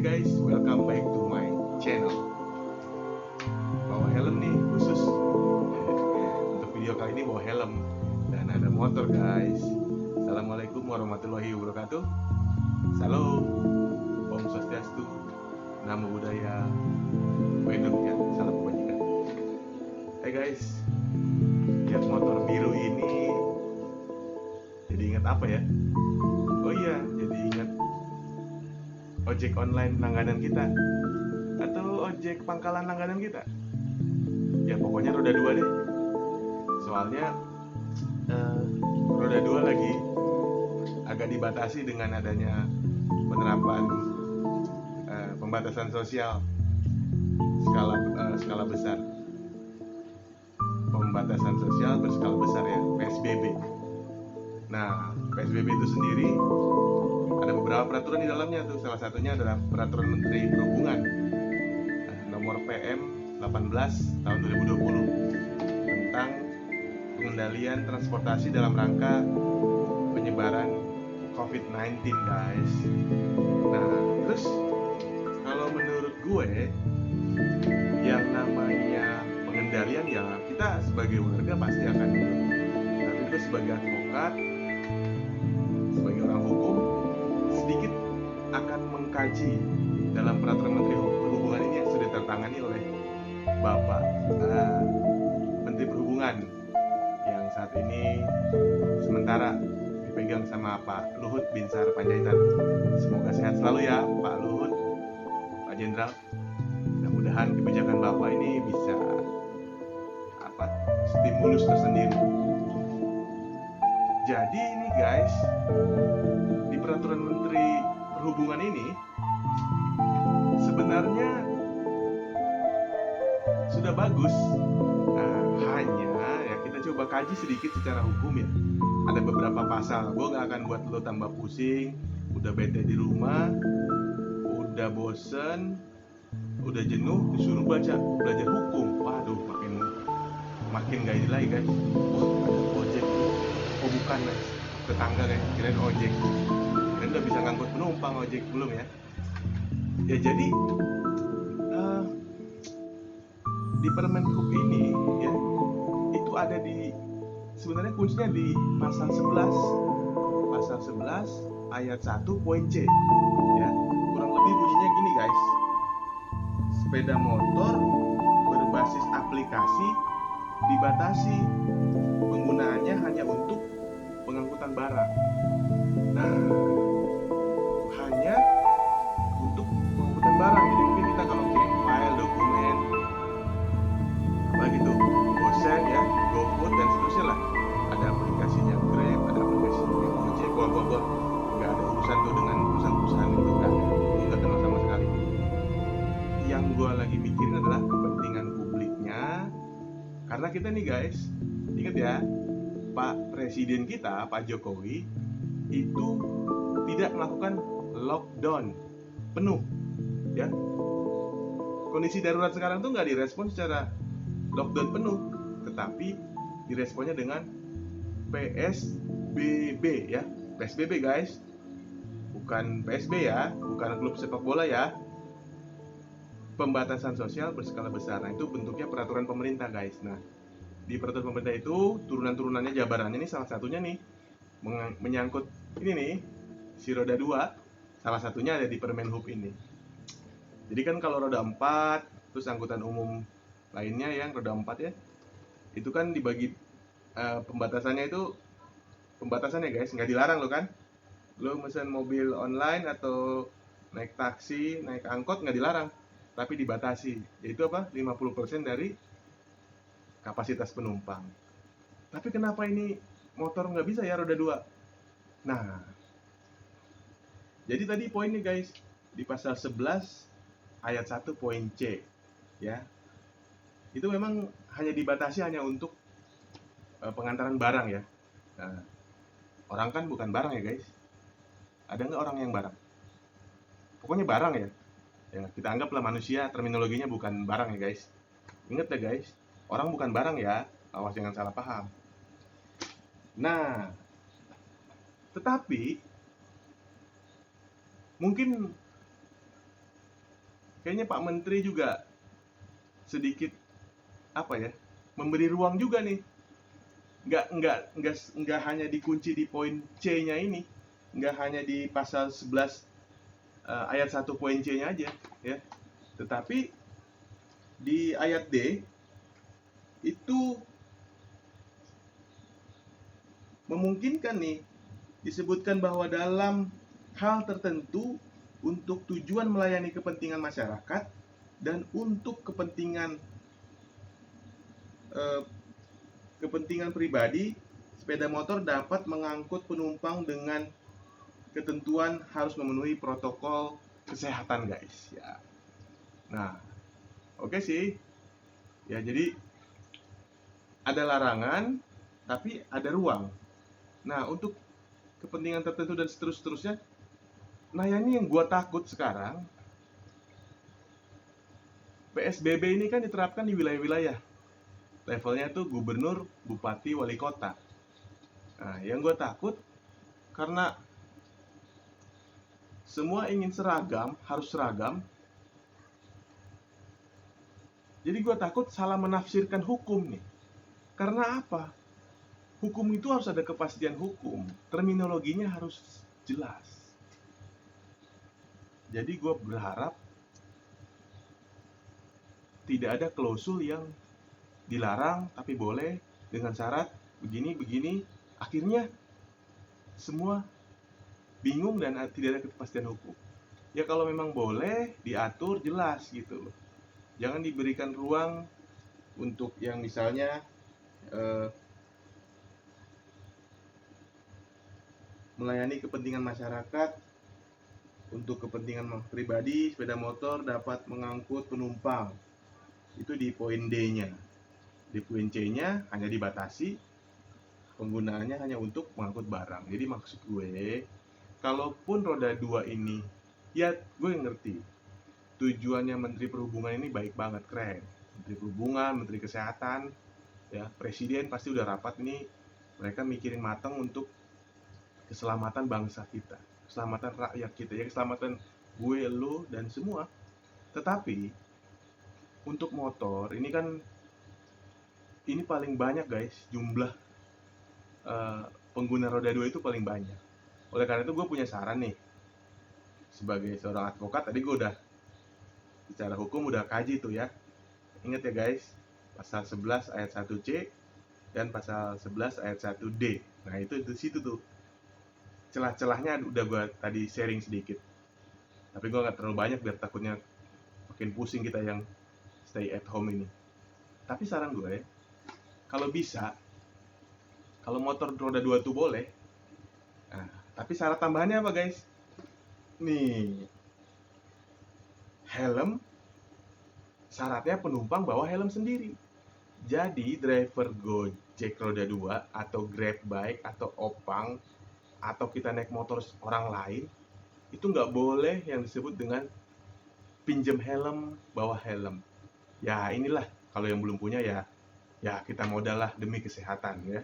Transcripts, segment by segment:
guys, welcome back to my channel. Bawa helm nih khusus untuk video kali ini, bawa helm dan ada motor guys. Assalamualaikum warahmatullahi wabarakatuh. Salam, Om Swastiastu, Namo Buddhaya, Wedung ya, salam kebajikan. Hai guys, lihat motor biru ini jadi ingat apa ya? Oh iya, jadi ingat ojek online langganan kita atau ojek pangkalan langganan kita. Ya pokoknya roda dua deh. Soalnya roda dua lagi agak dibatasi dengan adanya penerapan pembatasan sosial skala besar. Pembatasan sosial berskala besar ya, PSBB. Nah, PSBB itu sendiri ada beberapa peraturan di dalamnya tuh. Salah satunya adalah Peraturan Menteri Perhubungan nomor PM 18 tahun 2020 tentang pengendalian transportasi dalam rangka penyebaran COVID-19 guys. Nah, terus kalau menurut gue yang namanya pengendalian ya kita sebagai warga pasti akan ikut. Tapi itu sebagai advokat, sebagai orang hukum, sedikit akan mengkaji dalam peraturan Menteri Perhubungan ini yang sudah tertangani oleh Bapak Menteri Perhubungan yang saat ini sementara dipegang sama Pak Luhut Binsar Panjaitan. Semoga sehat selalu ya Pak Luhut, Pak Jenderal. Mudah-mudahan kebijakan Bapak ini bisa stimulus tersendiri. Jadi ini guys, di peraturan Menteri Perhubungan ini sebenarnya sudah bagus. Hanya ya kita coba kaji sedikit secara hukum ya. Ada beberapa pasal. Gue gak akan buat lo tambah pusing. Udah bete di rumah, udah bosen, udah jenuh, disuruh belajar hukum. Waduh, makin gak ini lagi guys. Ada ojek. Oh bukan guys, tetangga guys, kirain ojek. Kirain udah bisa ngangkut penumpang, ojek belum ya. Ya jadi di Permen Hub ini ya, itu ada di sebenarnya kuncinya di pasal 11 ayat 1 poin C ya. Kurang lebih bunyinya gini guys. Sepeda motor berbasis aplikasi dibatasi penggunaannya hanya untuk pengangkutan barang. Nah, hanya untuk pengangkutan barang. Jadi mungkin kita kalau kirim file, dokumen, apa gitu, Gosen ya, GoFood dan seterusnya lah. Ada aplikasinya Grab, ada aplikasinya Gojek, gua nggak ada urusan tuh dengan perusahaan-perusahaan itu, nggak kenal sama sekali. Yang gua lagi mikirin adalah kepentingan publiknya. Karena kita nih guys, ingat ya, Pak Presiden kita, Pak Jokowi, itu tidak melakukan lockdown penuh, ya. Kondisi darurat sekarang tuh nggak direspon secara lockdown penuh, tetapi diresponnya dengan PSBB, ya. PSBB guys, bukan PSB ya, bukan klub sepak bola ya. Pembatasan sosial berskala besar. Nah itu bentuknya peraturan pemerintah guys. Nah di peraturan pemerintah itu turunan-turunannya, jabarannya nih salah satunya nih menyangkut ini nih, si roda 2. Salah satunya ada di Permen Hub ini. Jadi kan kalau roda 4 terus angkutan umum lainnya yang roda 4 ya, itu kan dibagi pembatasannya guys, nggak dilarang lo kan. Lo mesen mobil online atau naik taksi, naik angkot nggak dilarang, tapi dibatasi, yaitu apa? 50% dari kapasitas penumpang. Tapi kenapa ini motor nggak bisa ya roda 2? Nah, jadi tadi poinnya guys, di pasal 11 ayat 1 poin C ya, itu memang hanya dibatasi hanya untuk pengantaran barang ya. Nah, orang kan bukan barang ya guys. Ada nggak orang yang barang? Pokoknya barang ya. Ya, kita anggaplah manusia, terminologinya bukan barang ya guys. Ingat ya guys, orang bukan barang ya, awas jangan salah paham. Nah, tetapi mungkin kayaknya Pak Menteri juga sedikit apa ya, memberi ruang juga nih. Nggak hanya dikunci di poin C-nya ini, nggak hanya di pasal 11 ayat 1 poin C-nya aja ya, tetapi di ayat D itu memungkinkan nih, disebutkan bahwa dalam hal tertentu untuk tujuan melayani kepentingan masyarakat dan untuk kepentingan pribadi, sepeda motor dapat mengangkut penumpang dengan ketentuan harus memenuhi protokol kesehatan, guys. Ya. Nah, oke sih. Ya, jadi ada larangan, tapi ada ruang. Nah, untuk kepentingan tertentu dan seterusnya. Nah, ini yang gua takut sekarang. PSBB ini kan diterapkan di wilayah-wilayah. Levelnya tuh gubernur, bupati, wali kota. Nah, yang gue takut karena semua ingin seragam, harus seragam. Jadi gue takut salah menafsirkan hukum nih. Karena apa? Hukum itu harus ada kepastian hukum. Terminologinya harus jelas. Jadi gue berharap tidak ada klausul yang dilarang tapi boleh dengan syarat begini. Akhirnya semua bingung dan tidak ada kepastian hukum. Ya kalau memang boleh diatur jelas gitu. Jangan diberikan ruang untuk yang misalnya melayani kepentingan masyarakat, untuk kepentingan pribadi, sepeda motor dapat mengangkut penumpang. Itu di poin D-nya. Di poin C-nya hanya dibatasi penggunaannya hanya untuk mengangkut barang. Jadi maksud gue, kalaupun roda 2 ini, ya gue ngerti tujuannya Menteri Perhubungan ini baik banget, keren. Menteri Perhubungan, Menteri Kesehatan, ya Presiden pasti udah rapat nih, mereka mikirin matang untuk keselamatan bangsa kita, keselamatan rakyat kita, ya keselamatan gue, lo, dan semua. Tetapi untuk motor ini kan ini paling banyak, guys, jumlah pengguna roda 2 itu paling banyak. Oleh karena itu gue punya saran nih, sebagai seorang advokat. Tadi gue udah secara hukum udah kaji tuh ya. Ingat ya guys, pasal 11 ayat 1C dan pasal 11 ayat 1D. Nah itu di situ tuh celah-celahnya udah gue tadi sharing sedikit. Tapi gue nggak terlalu banyak biar takutnya makin pusing kita yang stay at home ini. Tapi saran gue, kalau bisa, kalau motor roda 2 tuh boleh. Nah, tapi syarat tambahannya apa guys? Nih, helm, syaratnya penumpang bawa helm sendiri. Jadi driver Gojek roda 2 atau Grab bike atau Opang atau kita naik motor orang lain itu nggak boleh yang disebut dengan pinjam helm, bawa helm. Ya inilah, kalau yang belum punya ya kita modal lah demi kesehatan ya.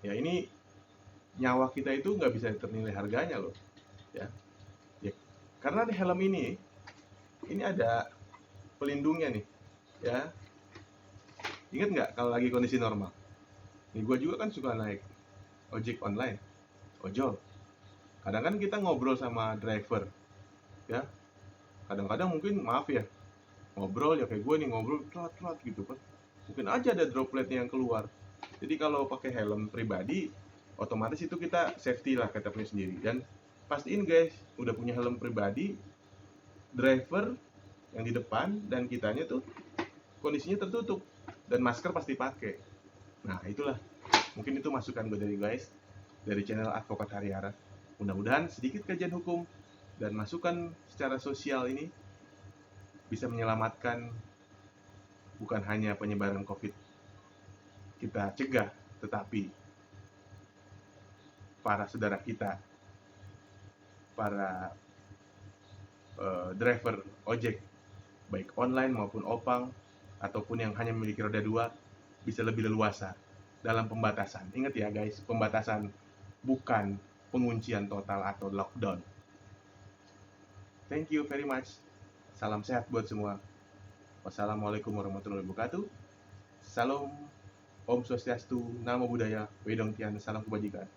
Ya ini nyawa kita itu nggak bisa ternilai harganya loh ya. Karena di helm ini ada pelindungnya nih ya. Ingat nggak kalau lagi kondisi normal? Nih gue juga kan suka naik ojek online, ojol. Kadang kan kita ngobrol sama driver ya. Kadang-kadang mungkin maaf ya, ngobrol ya kayak gue nih ngobrol telat gitu kan. Mungkin aja ada dropletnya yang keluar. Jadi kalau pakai helm pribadi, otomatis itu kita safety lah, kita punya sendiri. Dan pastiin guys, udah punya helm pribadi, driver yang di depan dan kitanya tuh kondisinya tertutup dan masker pasti pakai. Nah itulah, mungkin itu masukan gue dari guys, dari channel Advokat Hariara. Mudah-mudahan sedikit kajian hukum dan masukan secara sosial ini bisa menyelamatkan bukan hanya penyebaran COVID kita cegah, tetapi para saudara kita, para driver ojek, baik online maupun opang, ataupun yang hanya memiliki roda 2, bisa lebih leluasa dalam pembatasan. Ingat ya guys, pembatasan bukan penguncian total atau lockdown. Thank you very much. Salam sehat buat semua. Wassalamualaikum warahmatullahi wabarakatuh. Salam, Om Swastiastu, Namo Buddhaya, Wedong Tian, salam kebajikan.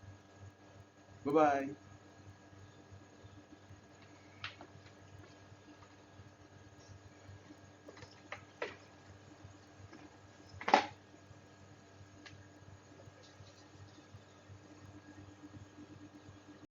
Bye-bye.